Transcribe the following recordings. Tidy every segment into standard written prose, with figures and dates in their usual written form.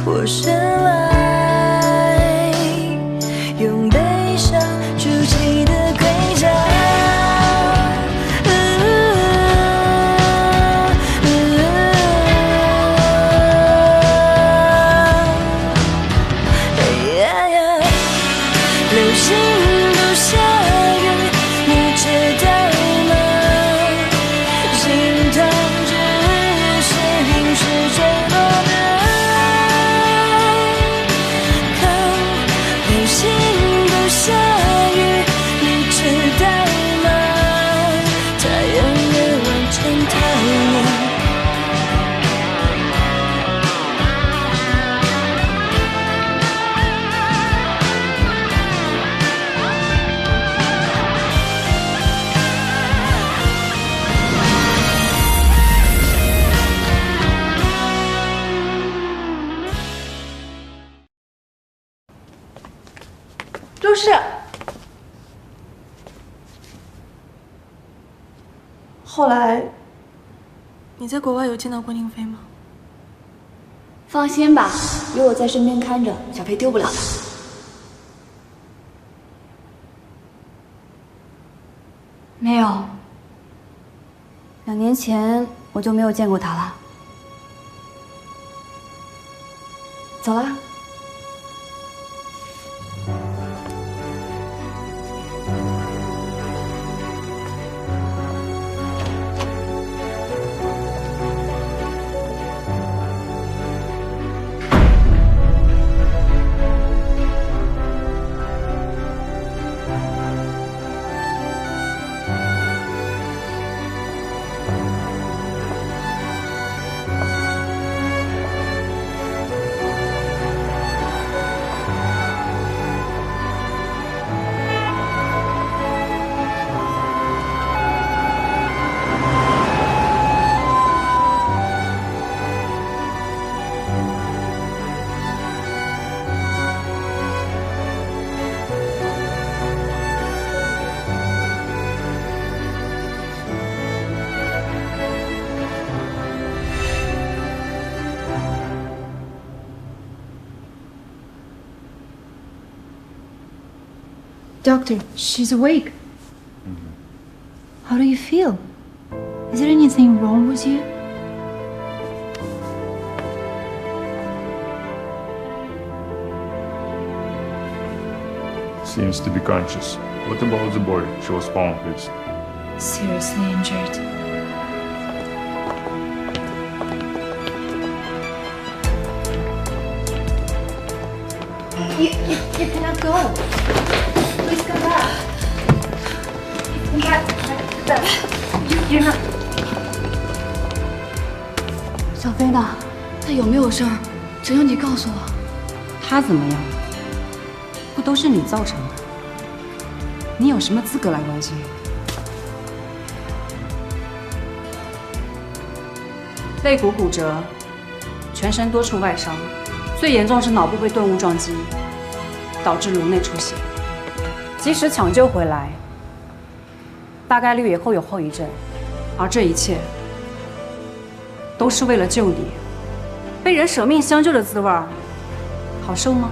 我深爱，用悲伤筑起的盔甲。流星不下雨，你知道吗？心痛只是陨石坠落的爱。看，流星不下雨，你知道吗？太阳也往前逃离。周氏，后来你在国外有见到过宁飞吗？放心吧，有我在身边看着，小飞丢不了的。没有，2年前我就没有见过他了。走啦。Doctor, she's awake. How do you feel? Is there anything wrong with you? Seems to be conscious. What about the boy she was found with? Seriously injured. You cannot go. Please come back. Come back. You're not. 小飞呢？他有没有事儿？只有你告诉我。他怎么样？不都是你造成的？你有什么资格来关心？肋骨骨折，全身多处外伤，最严重是脑部被钝物撞击，导致颅内出血。即使抢救回来，大概率也会有后遗症。而这一切，都是为了救你。被人舍命相救的滋味儿，好受吗？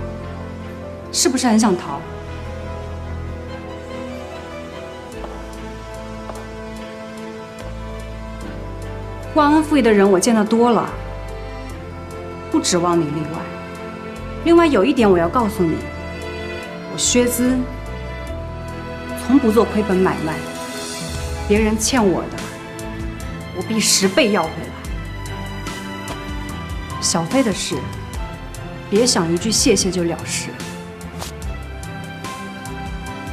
是不是很想逃？忘恩负义的人我见得多了，不指望你例外。另外有一点我要告诉你，我薛资从不做亏本买卖，别人欠我的，我必10倍要回来。小飞的事，别想一句谢谢就了事。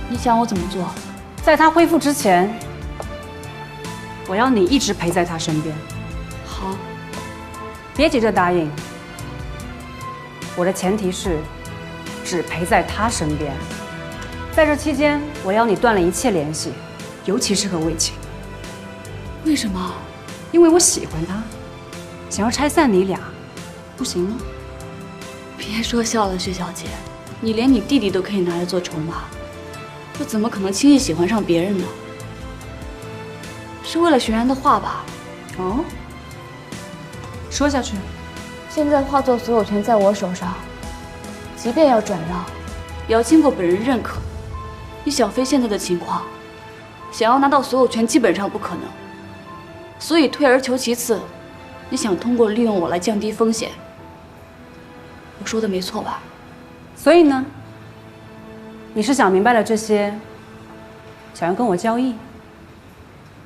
你想我怎么做？在他恢复之前，我要你一直陪在他身边。好，别急着答应。我的前提是，只陪在他身边。在这期间，我要你断了一切联系，尤其是和魏晴。为什么？因为我喜欢他，想要拆散你俩，不行吗？别说笑了，薛小姐，你连你弟弟都可以拿来做筹码，我怎么可能轻易喜欢上别人呢？是为了玄然的话吧？哦，说下去。现在画作所有权在我手上，即便要转让，也要经过本人认可。以小飞现在的情况，想要拿到所有权基本上不可能。所以退而求其次，你想通过利用我来降低风险。我说的没错吧？所以呢？你是想明白了这些，想要跟我交易？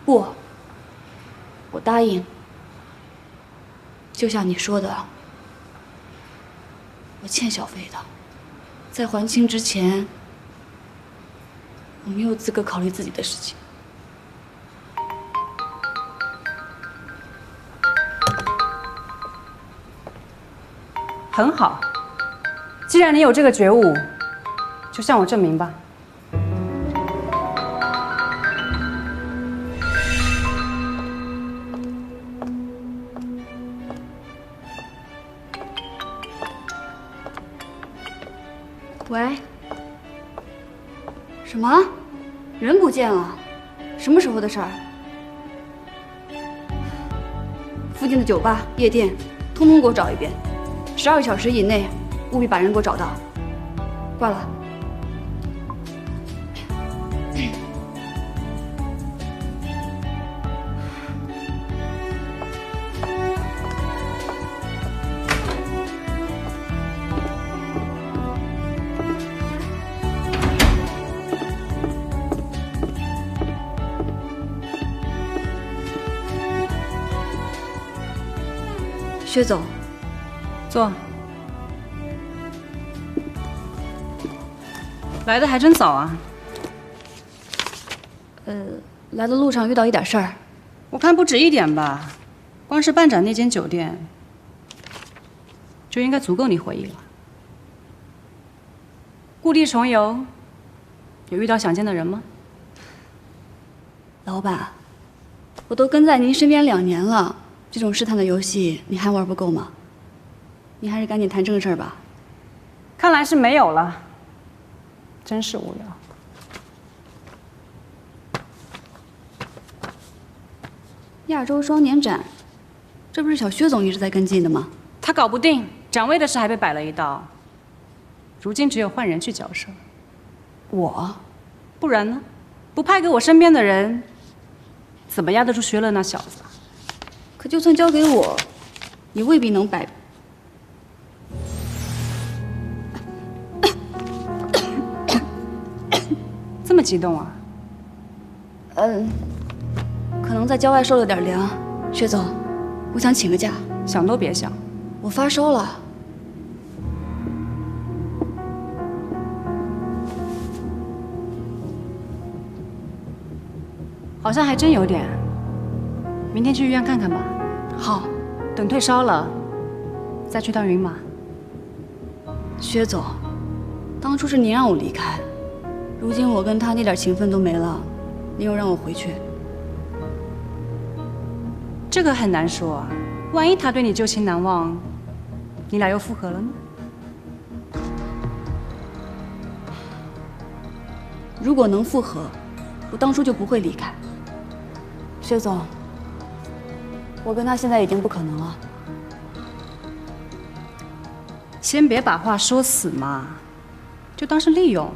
不，我答应。就像你说的，我欠小飞的，在还清之前，我没有资格考虑自己的事情。很好，既然你有这个觉悟，就向我证明吧。喂？什么？人不见了？什么时候的事儿？附近的酒吧、夜店，通通给我找一遍。12个小时以内，务必把人给我找到。挂了。薛总，坐。来的还真早啊。来的路上遇到一点事儿。我看不止一点吧，光是办展那间酒店，就应该足够你回忆了。故地重游，有遇到想见的人吗？老板，我都跟在您身边2年了，这种试探的游戏你还玩不够吗？你还是赶紧谈正事儿吧。看来是没有了，真是无聊。亚洲双年展，这不是小薛总一直在跟进的吗？他搞不定，展位的事还被摆了一道。如今只有换人去交涉。我？不然呢？不派给我身边的人，怎么压得住薛乐那小子？可就算交给我，也未必能摆。这么激动啊？可能在郊外受了点凉。薛总，我想请个假。想都别想。我发烧了。好像还真有点。明天去医院看看吧。好，等退烧了，再去趟云马。薛总，当初是您让我离开，如今我跟他那点情分都没了，您又让我回去。这个很难说啊，万一他对你旧情难忘，你俩又复合了呢？如果能复合，我当初就不会离开。薛总，我跟他现在已经不可能了。先别把话说死嘛，就当是利用，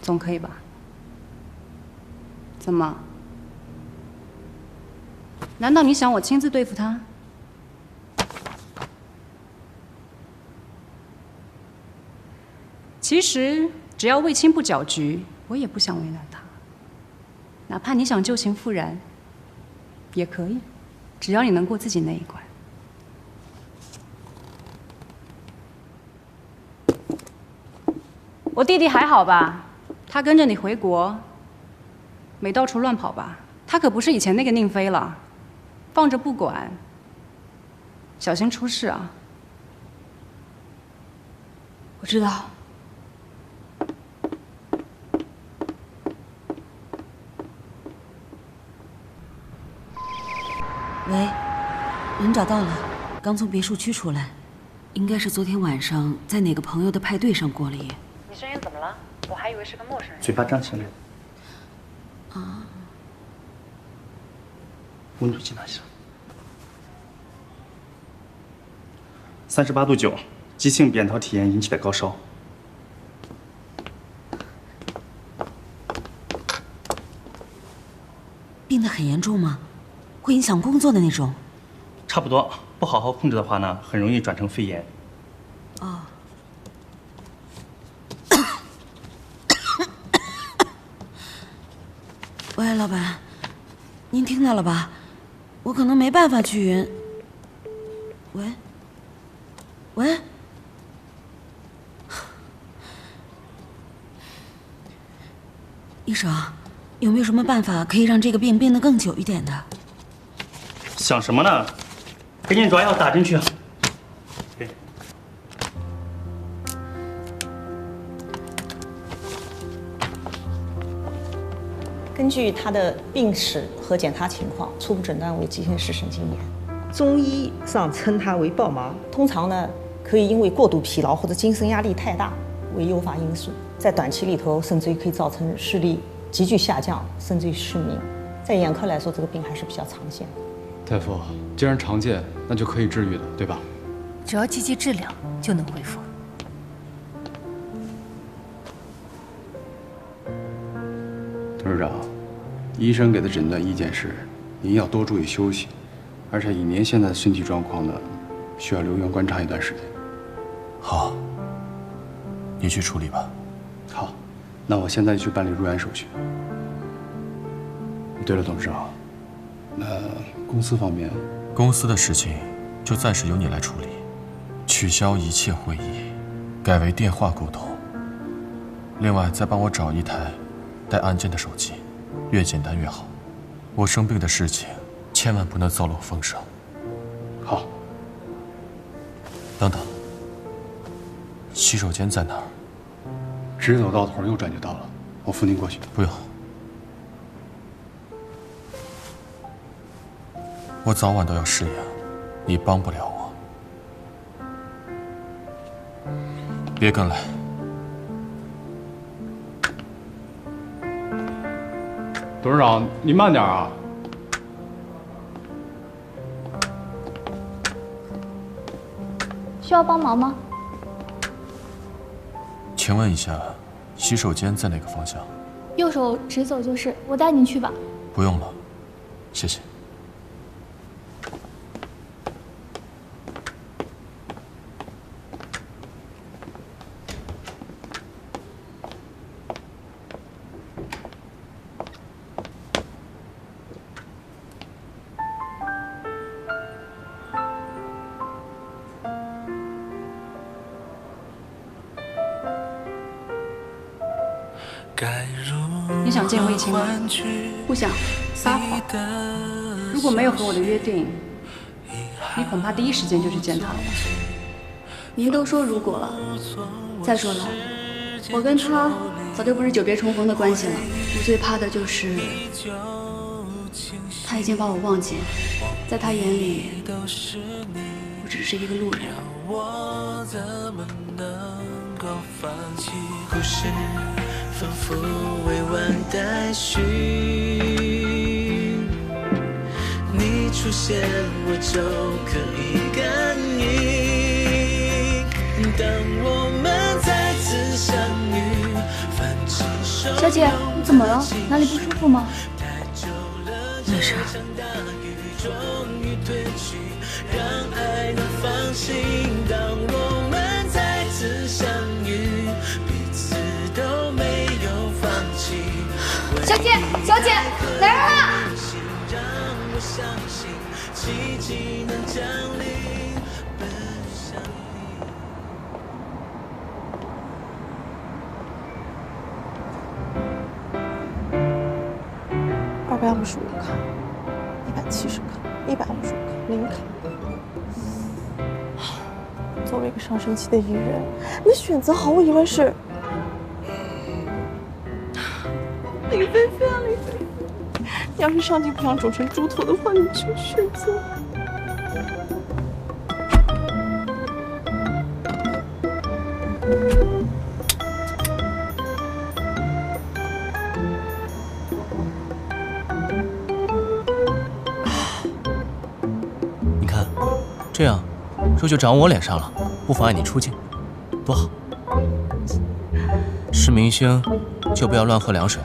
总可以吧？怎么？难道你想我亲自对付他？其实只要卫青不搅局，我也不想为难他。哪怕你想旧情复燃，也可以，只要你能过自己那一关。我弟弟还好吧？他跟着你回国，没到处乱跑吧？他可不是以前那个宁飞了。放着不管，小心出事啊！我知道。喂，人找到了，刚从别墅区出来，应该是昨天晚上在哪个朋友的派对上过了夜。你声音怎么了？我还以为是个陌生人。嘴巴张起来。啊。温度计拿下。38度9，急性扁桃体炎引起的高烧。病得很严重吗？会影响工作的那种？差不多，不好好控制的话呢，很容易转成肺炎。哦。喂，老板，您听到了吧？我可能没办法去云。喂，喂，医生，有没有什么办法可以让这个病病得更久一点的？想什么呢？给你抓药打进去。给。根据他的病史和检查情况，初步诊断为急性室神经炎。中医上称它为暴麻。通常呢，可以因为过度疲劳或者精神压力太大为诱发因素，在短期里头甚至于可以造成视力急剧下降，甚至于失明。在眼科来说，这个病还是比较常见的。大夫，既然常见，那就可以治愈了，对吧？只要积极治疗，就能恢复。董事长，医生给的诊断意见是，您要多注意休息，而且以您现在的身体状况呢，需要留院观察一段时间。好，你去处理吧。好，那我现在就去办理入园手续。对了，董事长，那公司方面，公司的事情就暂时由你来处理，取消一切会议，改为电话沟通。另外，再帮我找一台带按键的手机，越简单越好。我生病的事情千万不能走漏风声。好。等等，洗手间在哪儿？直走到头，右转就到了。我扶您过去。不用。我早晚都要适应，你帮不了我。别跟来。董事长，您慢点啊。需要帮忙吗？请问一下，洗手间在哪个方向？右手直走就是，我带您去吧。不用了，谢谢。你想见魏青吗？不想。撒谎！如果没有和我的约定，你恐怕第一时间就去见他了吧？您都说如果了，再说了，我跟他早就不是久别重逢的关系了。我最怕的就是他已经把我忘记，在他眼里，我只是一个路人。我怎么能够放弃？故事反复未完待续，你出现我就可以感应。当我们再次相遇，泛起手。小姐，你怎么了？哪里不舒服吗？没事。让爱能放心。当我们再次相遇，彼此都没有放弃。小姐，小姐，来人了！让我相信奇迹能降临，奔向你。255卡，170卡，155卡，0卡。作为一个上升期的艺人，你的选择毫无疑问是李菲菲啊，李菲菲！你要是上帝不想肿成猪头的话，你就选择。你看，这样这就长我脸上了，不妨碍你出镜，多好。是明星，就不要乱喝凉水。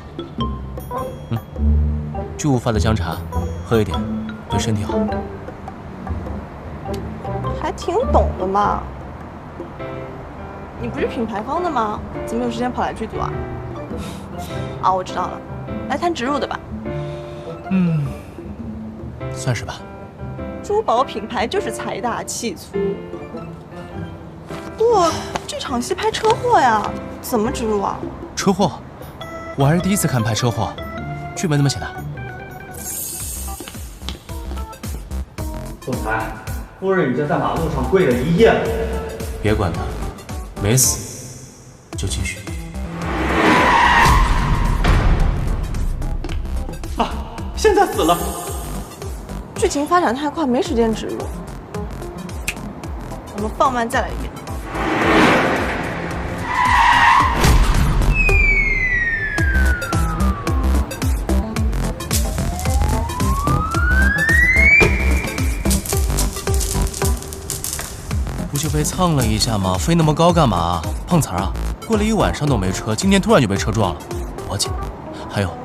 巨无发的姜茶，喝一点，对身体好。还挺懂的嘛。你不是品牌方的吗？怎么有时间跑来剧组啊？啊，我知道了，来谈植入的吧。算是吧。珠宝品牌就是财大气粗。不过这场戏拍车祸呀，怎么植入啊？车祸？我还是第一次看拍车祸，剧本怎么写的？总裁，夫人已经在马路上跪了1夜了。别管他，没死就继续。啊，现在死了。剧情发展太快，没时间植入。我们放慢再来一遍。不就被蹭了一下吗？飞那么高干嘛？碰瓷儿啊？跪了1晚上都没车，今天突然就被车撞了，逻辑。还有，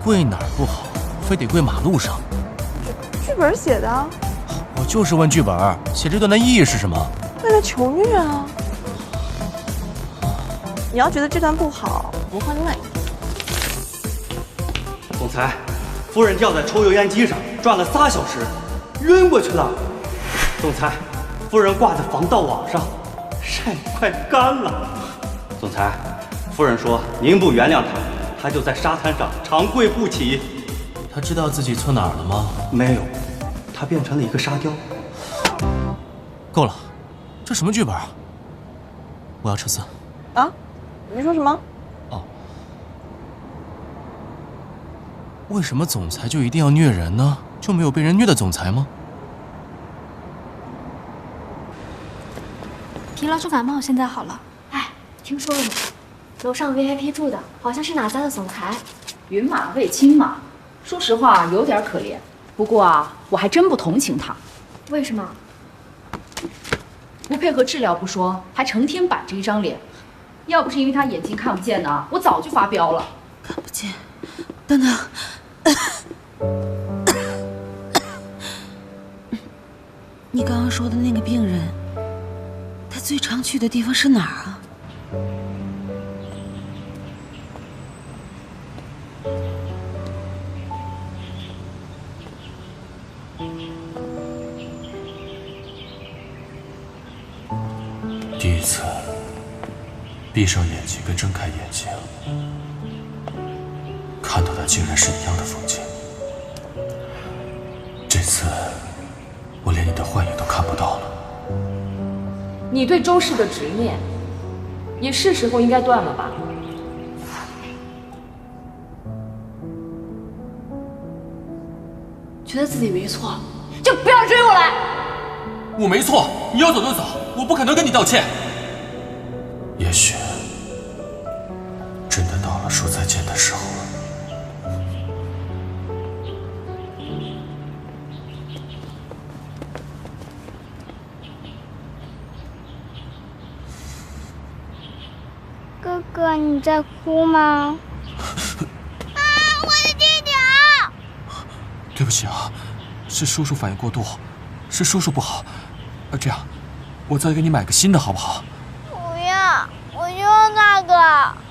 跪哪儿不好，非得跪马路上？剧本写的。我就是问剧本，写这段的意义是什么？为了求虐啊！你要觉得这段不好，我们换另外一个。总裁，夫人吊在抽油烟机上转了3小时，晕过去了。总裁，夫人挂在防盗网上，晒得快干了。总裁，夫人说您不原谅她，她就在沙滩上长跪不起。她知道自己错哪儿了吗？没有，她变成了一个沙雕。够了，这什么剧本啊？我要撤资。啊？你说什么？哦。为什么总裁就一定要虐人呢？就没有被人虐的总裁吗？疲劳重感冒现在好了。哎，听说了吗？楼上 VIP 住的好像是哪家的总裁，云马卫青嘛。说实话，有点可怜。不过啊，我还真不同情他。为什么？不配合治疗不说，还成天板着一张脸。要不是因为他眼睛看不见呢，我早就发飙了。看不见，等等。你刚刚说的那个病人，他最常去的地方是哪儿啊？第一次闭上眼睛跟睁开眼睛，看到的竟然是一样的风景。这次我连你的幻影都看不到了。你对周氏的执念，也是时候应该断了吧？觉得自己没错，就不要追我来。我没错，你要走就走，我不可能跟你道歉。也许真的到了说再见的时候了。哥哥，你在哭吗？啊，我的弟弟啊！对不起啊，是叔叔反应过度，是叔叔不好。这样，我再给你买个新的好不好？不要，我就要那个。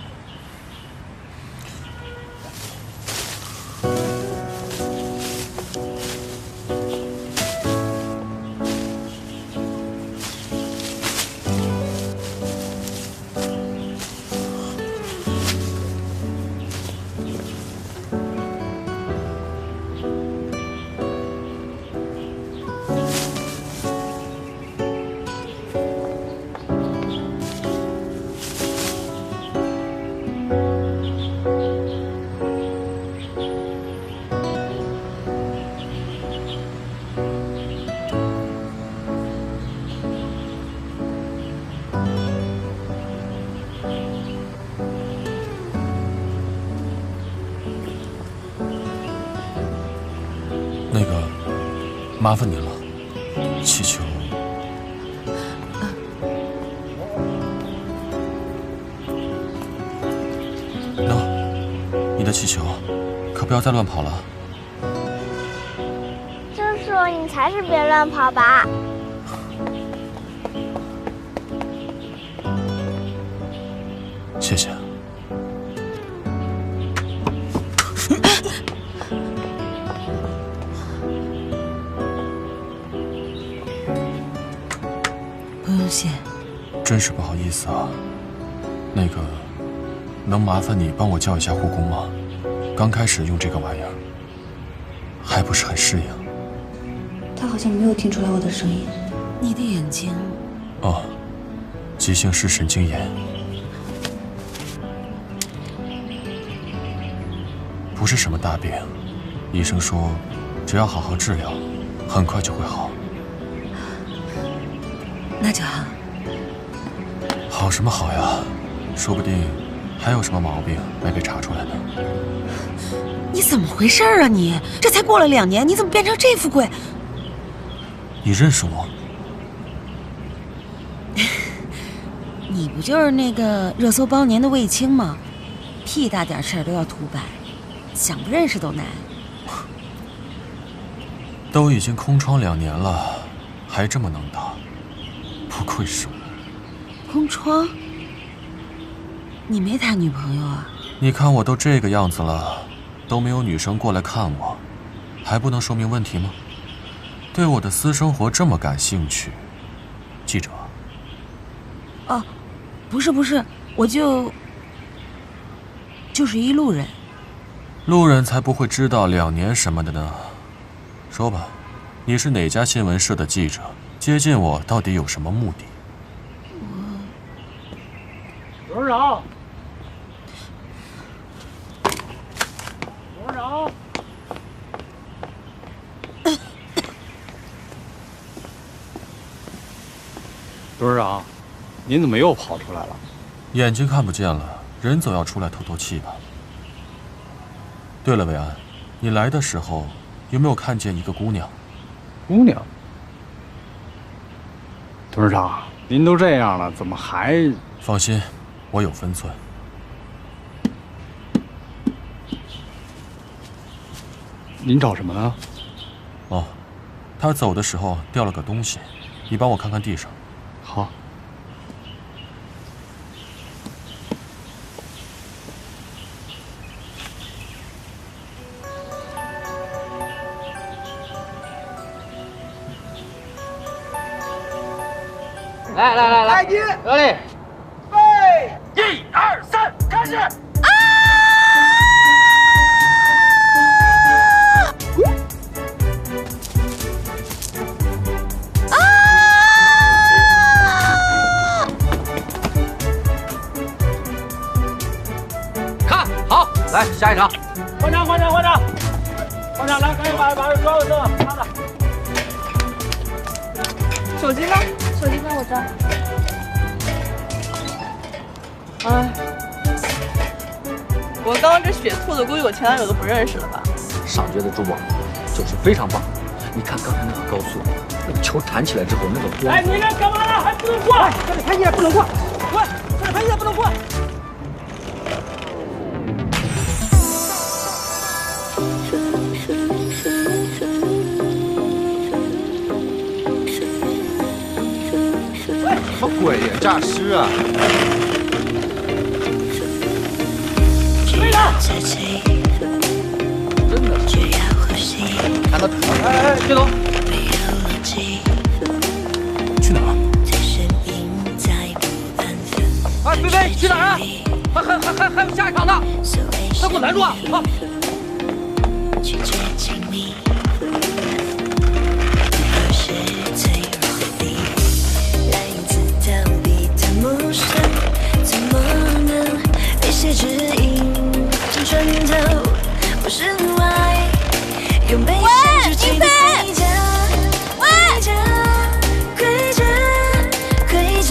那个，麻烦您了，祈求气球，可不要再乱跑了。叔叔，你才是别乱跑吧。谢谢。不用谢。真是不好意思啊。那个，能麻烦你帮我叫一下护工吗？刚开始用这个玩意儿，还不是很适应。他好像没有听出来我的声音。你的眼睛……哦，急性视神经炎。不是什么大病，医生说，只要好好治疗，很快就会好。那就好。好什么好呀？说不定还有什么毛病没被查出来呢。你怎么回事啊你？这才过了2年，你怎么变成这副鬼？你认识我？你不就是那个热搜包年的卫青吗？屁大点事儿都要涂白，想不认识都难。都已经空窗2年了，还这么能打，不愧是我。空窗？你没谈女朋友啊？你看我都这个样子了，都没有女生过来看我，还不能说明问题吗？对我的私生活这么感兴趣，记者。哦，不是，我就是一路人。路人才不会知道2年什么的呢。说吧，你是哪家新闻社的记者？接近我到底有什么目的？董事长，董事长，董事长，您怎么又跑出来了？眼睛看不见了，人总要出来透透气吧。对了，维安，你来的时候有没有看见一个姑娘？姑娘？董事长，您都这样了，怎么还……放心，我有分寸。您找什么呢？哦，她走的时候掉了个东西，你帮我看看地上。好。来，开机，热力，备，1、2、3，开始！看好，来下一场，换场，来，赶紧把所有灯擦了。手机呢？手机在我这儿。哎，我刚刚这血吐的，估计我前男友都不认识了吧？上街的珠宝就是非常棒。你看刚才那个高速，那个球弹起来之后那个光。哎，你这干嘛呢？还不能过？这里拍夜不能过，滚！这里拍夜不能过。什么鬼呀，诈尸啊！队长，真的是看到哎，别走！去哪儿？哎，菲菲，去哪儿啊？还有下一场呢，快给我拦住啊！好。指引像拳头，不是爱，用悲伤去击溃着，跪着，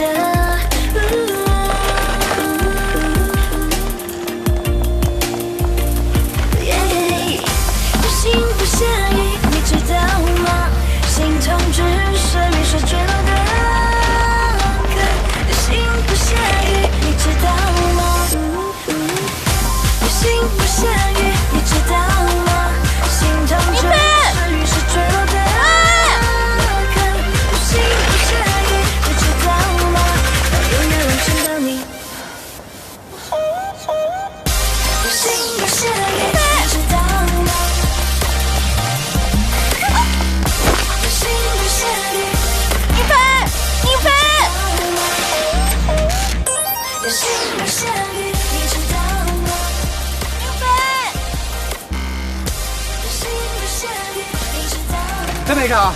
不行不下雨。没上？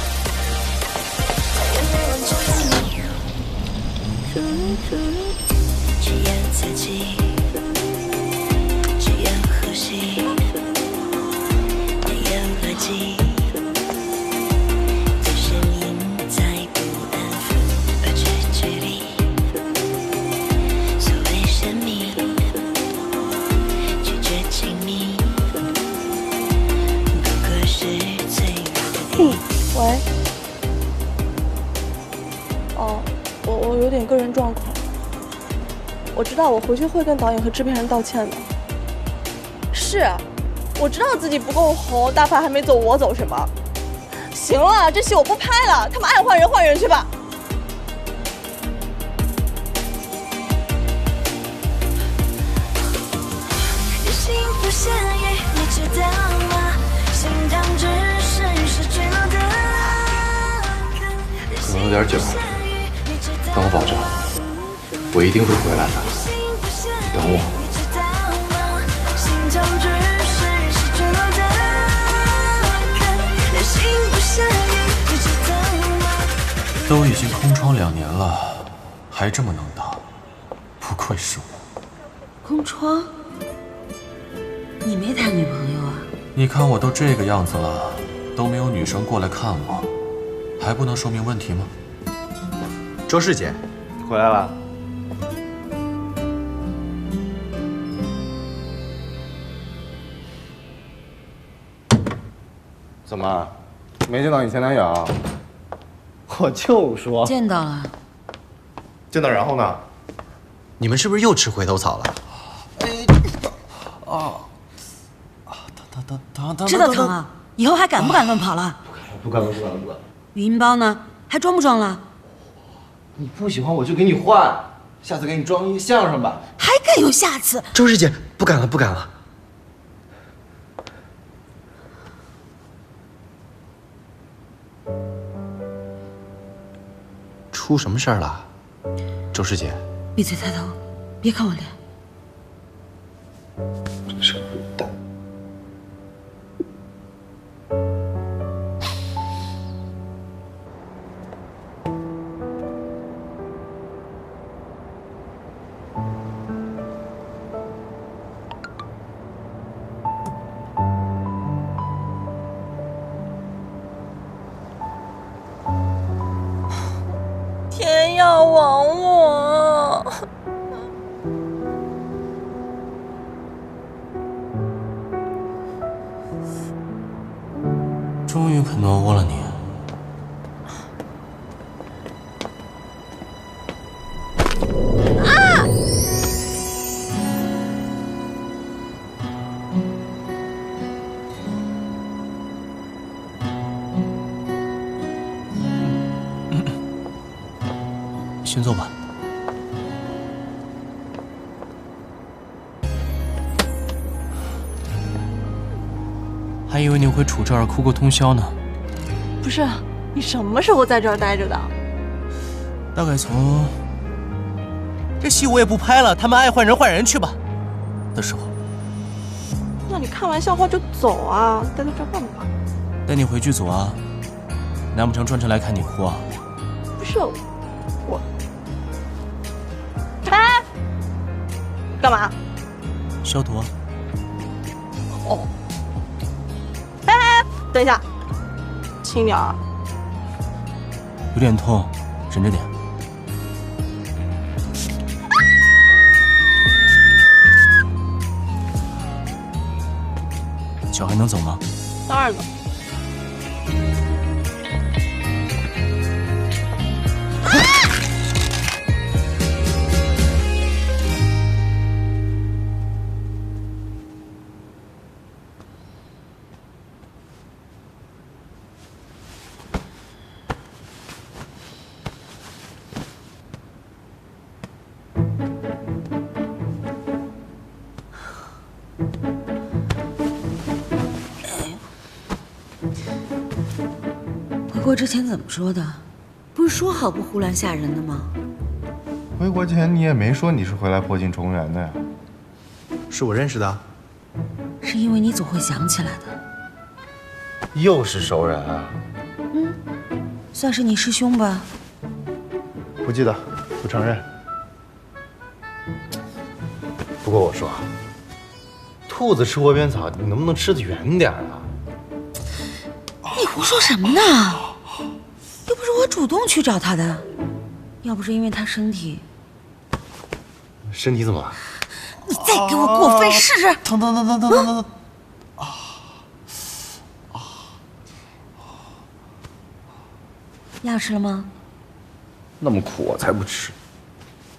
只要自己，只要呼吸，没有逻辑。这声音在不安抚而直距离。所谓神秘，拒绝亲密，不过是脆弱的你。喂。哦，我有点个人状况。我知道我回去会跟导演和制片人道歉的。是，我知道自己不够红，大牌还没走，我走什么？行了，这戏我不拍了，他们爱换人换人去吧。幸福咸鱼，你知道吗？心脏只是坠落的。可能有点久，但我保证，我一定会回来的。等我。都已经空窗2年了，还这么能打，不愧是我。空窗？你没谈女朋友啊？你看我都这个样子了，都没有女生过来看我，还不能说明问题吗？周世姐，回来了。怎么，没见到你前男友？我就说见到了。见到然后呢？你们是不是又吃回头草了？疼！知道疼啊？以后还敢不敢乱跑了？不敢。语音包呢？还装不装了？你不喜欢我就给你换，下次给你装一相声吧。还敢有下次？周师姐，不敢了。出什么事儿了，周师姐？闭嘴，抬头，别看我脸。真是混蛋！天要亡我！终于肯挪窝了你。啊！先坐吧。还以为你会杵这儿哭个通宵呢。不是，你什么时候在这儿待着的？大概从这戏我也不拍了，他们爱换人换人去吧的时候。那你看完笑话就走啊，待在这儿干嘛？带你回剧组啊，难不成专程来看你哭啊？不是我。哎，干嘛？消毒啊。哦。哎，等一下，轻点儿。有点痛，忍着点。脚还能走吗？当然了。回国之前怎么说的？不是说好不胡乱吓人的吗？回国前你也没说你是回来破镜重圆的呀。是我认识的。是因为你总会想起来的。又是熟人啊？算是你师兄吧？不记得，不承认。不过我说，兔子吃窝边草，你能不能吃得远点啊？你胡说什么呢？又不是我主动去找他的，要不是因为他身体怎么了？你再给我过分试试！疼！药吃了吗？那么苦我才不吃，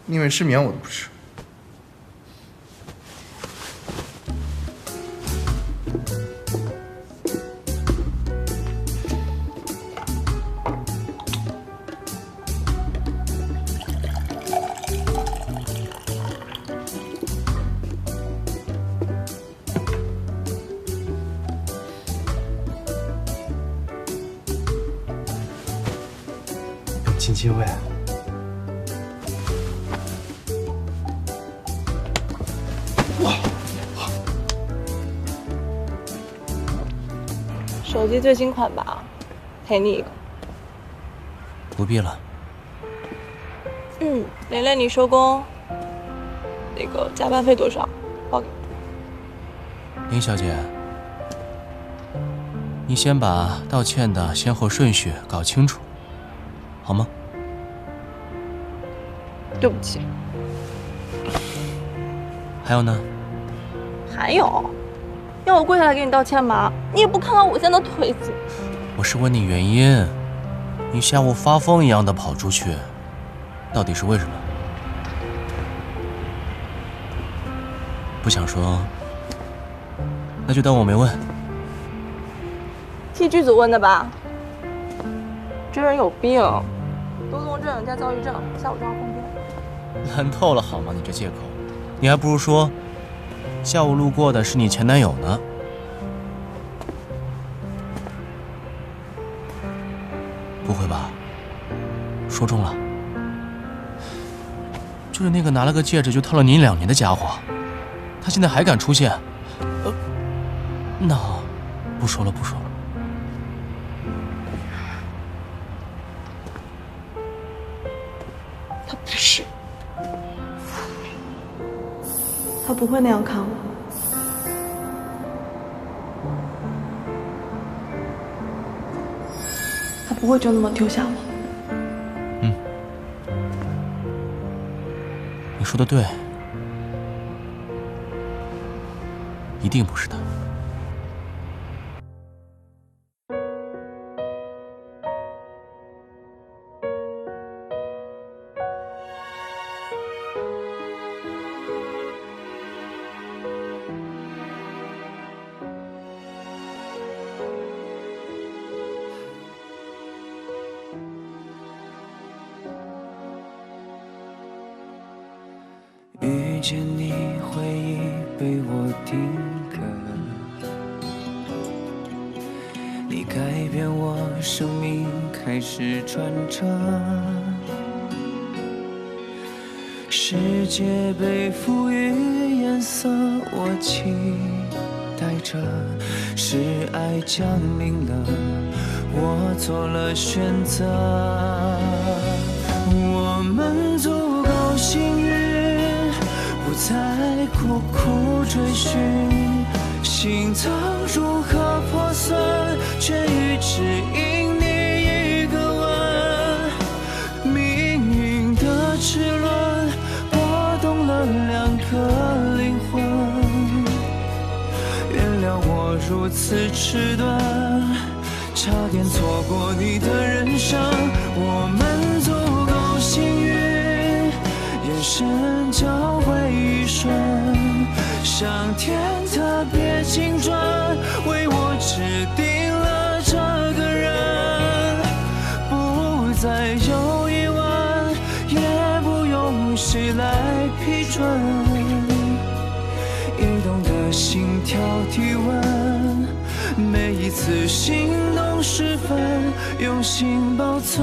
宁愿失眠我都不吃。亲亲喂。手机最新款吧，陪你一个。不必了。蕾蕾，你收工，那个加班费多少？报给我。林小姐，你先把道歉的先后顺序搞清楚，好吗？对不起。还有呢？还有，要我跪下来给你道歉吗？你也不看看我现在的腿子。我是问你原因，你下午发疯一样的跑出去，到底是为什么？不想说，那就当我没问。替剧组问的吧？这人有病，多动症加躁郁症，下午正好疯癫。烂透了好吗？你这借口，你还不如说，下午路过的是你前男友呢。不会吧？说中了？就是那个拿了个戒指就套了你2年的家伙，他现在还敢出现？那不说了。他不是，他不会那样看我。他不会就那么丢下我。你说的对，一定不是他。遇见你，回忆被我定格，你改变我生命开始转折，世界被赋予颜色，我期待着，是爱降临了，我做了选择，我们足够幸运。不再苦苦追寻，心脏如何破损，却欲只因你一个吻。命运的齿轮拨动了2颗灵魂，原谅我如此迟钝，差点错过你的人生。我们足够幸运，眼神交汇一瞬，上天特别精准，为我指定了这个人，不再有疑问，也不用谁来批准，移动的心跳体温，每一次心动时分，用心保存。